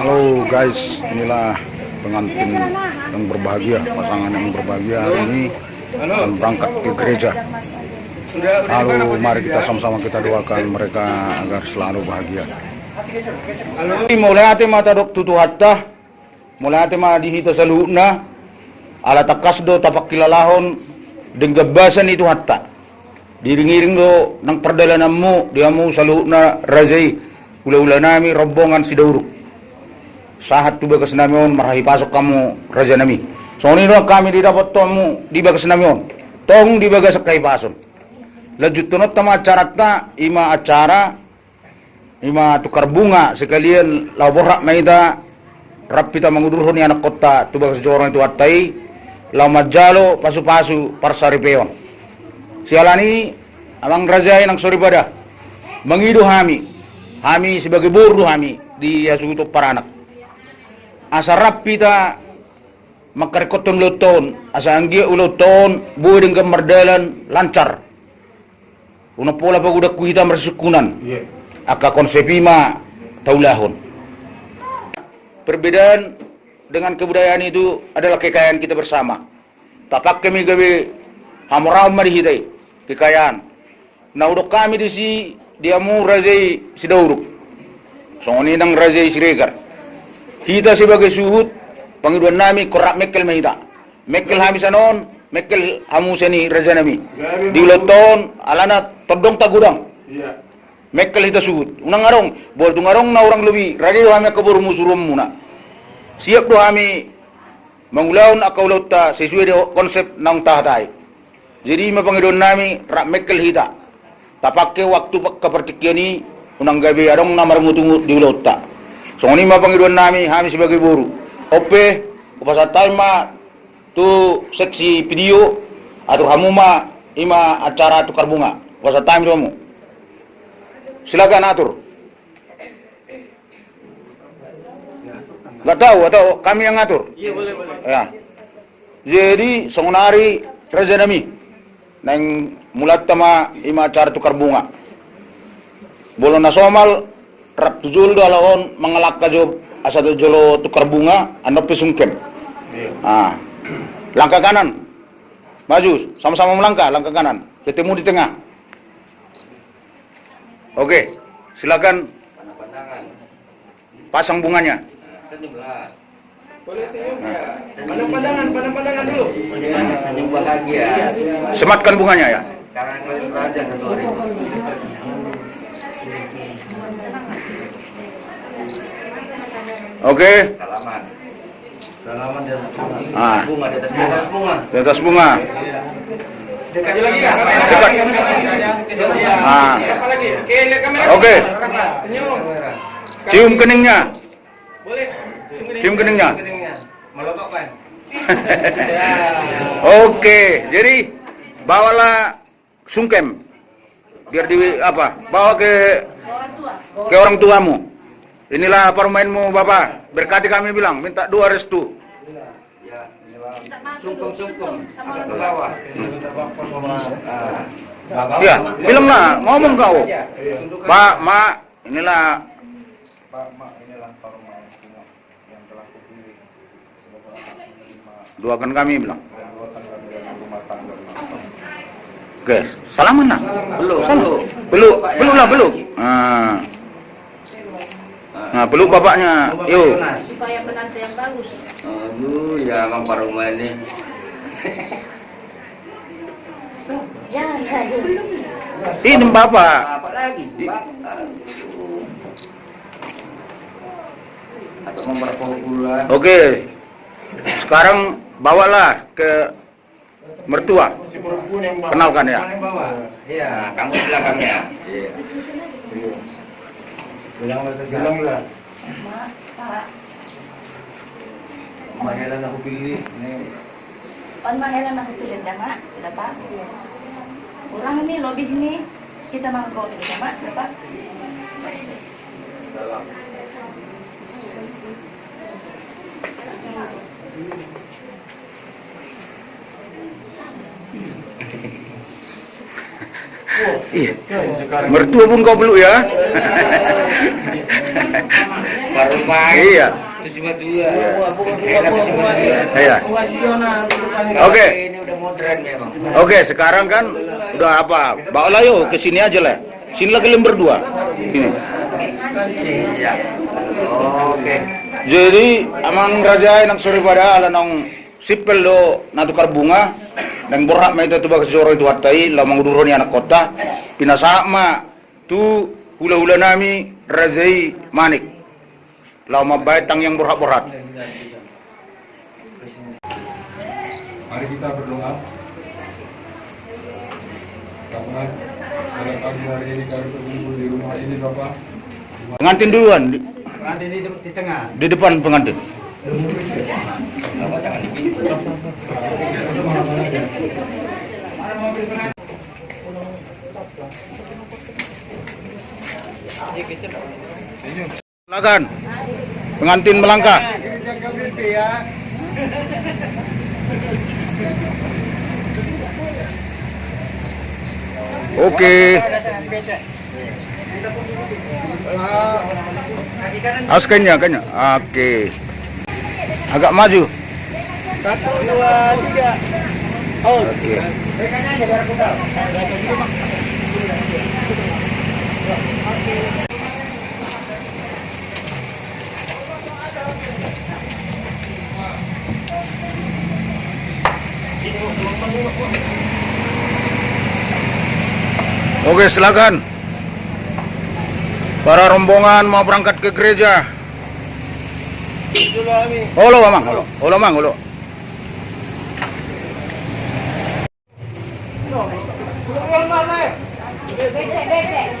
Halo guys, inilah pengantin yang berbahagia, pasangan yang berbahagia hari ini akan berangkat ke gereja. Halo, mari kita sama-sama kita doakan mereka agar selalu bahagia. Mulai hati mata dok tutu hatta, mulai hati mah dihita saluna, ala takasdo tapak kilalahon, denggebasan itu hatta. Diring-iring do nang perdalananmu, diamu saluna razai, ula-ula nami rombongan sidauruk. Sahat tu bagas namion marahi pasok kamu raja nami. So ni kami didapat tomu di bagas namion. Tong di bagas kai pason. Lanjut tunot tama acara ima acara ima tukar bunga sekalian laborak maida rapita mangudurhon ni anak kota tu bagas jorong itu atai lau majalo pasu-pasu parsaripeon. Sialani amang raja yang sori pada mengidu Hami sebagai burdu Hami di asutu paranak. Asa rapita makarikoton luton, asa anggia uloton, buhay dengan merdalan lancar. Una pola pagudak kuhita mersukunan, aka konsepima taulahon. Perbedaan dengan kebudayaan itu adalah kekayaan kita bersama. Tapak kami gawe hamuram marihitai kekayaan. Nah udok kami di si diamu razai sidauruk. Songoni nang razai siregar. Kita sebagai suhud pangiduan nami korak mekel mahita. Mekel hamisanon, mekel hamuseni raja nami. Diuloton alana todong tagudang. Mekel hita suhud. Unang arong, bol tungarong na orang lebih. Raja kami kabur musurum muna. Siap do kami mangulaon akaulota sesuai dengan konsep nang tahatai. Jadi mapangiduan nami rak mekel hita. Tapake waktu kepertikian ini unang gabi arong na marungutungut diulota. So ini mapangiduan nami sebagai buru. Ope, upasatay ma tu seksi video atau hamuma ima acara tukar bunga. Upasatay mo. Silakan atur. Gak tahu atau kami yang atur? Iya boleh. Ya. Jadi songonari raja nami nang mulat tama ima acara tukar bunga. Bolon nasomal rap tujul dalahon mengelak kajo asa jolo tukar bunga anop pesungkem. Langkah kanan. Maju, sama-sama melangkah langkah kanan. Ketemu di tengah. Oke, silakan pasang bunganya. Boleh senyum ya. Pandang-pandangan dulu. Senyum bahagia. Sematkan bunganya ya. Jangan ngeliat raja satu hari. Oke. Salaman di atas bunga. Di atas bunga. Di atas bunga. Dekat lagi ya. Dekat. Apa lagi? Oke, lihat kamera. Oke. Senyum. Cium keningnya. Boleh. Cium keningnya. Melotok kan? Oke, jadi bawalah sungkem. Biar bawa ke orang tuamu. Inilah permainmu Bapak. Berkati kami bilang, minta dua restu. Sungkem. Ke bawah. Ya, bilang lah, ngomong kau. Pak, Mak, inilah doakan kami bilang. Oke, salaman lah. Belum lah. Nah, peluk bapaknya. Yuk. Supaya menantu yang bagus. Aduh, ya emang para rumah ini. Jangan kaget. Ini bapak. Apa lagi? Atau memberapa bulan. Oke. Sekarang bawalah ke mertua. Kenalkan ya. Iya, kamu belakangnya. Iya. Bilang lah. Mak, Pak. Mahelan aku pilih. On mahelan aku pilih dah, Mak. Sudah, Pak. Orang ini lobby ini kita mangkok ini, Mak. Sudah, Pak. Iya. Mertua pun kau peluk ya. baru main. Iya. Itu cuma dua. Iya. Oke. Ini udah modern memang. Oke, sekarang kan udah apa? Bawalah yuk ke sini aja lah. Sini lagi kalian berdua. Ini. Iya. Oke. Jadi amang raja nang sore pada ala nang sipel do natukar bunga dan borak mai itu bagas joro itu atai lamang duroni anak kota pinasama tu hula-hula nami razai manik lama baitang yang borak-borak. Mari kita berdoa. Karena pada pagi hari ini kami berkumpul di rumah ini Bapak. Pengantin duluan Nanti di tengah. di depan pengantin. Silakan pengantin melangkah. Oke. Askennya kan? Oke. Agak maju. 1, 2, 3. Oke. Oke, silakan. Para rombongan mau berangkat ke gereja. Holo, Mang. Holo, Mang. Holo. Becek.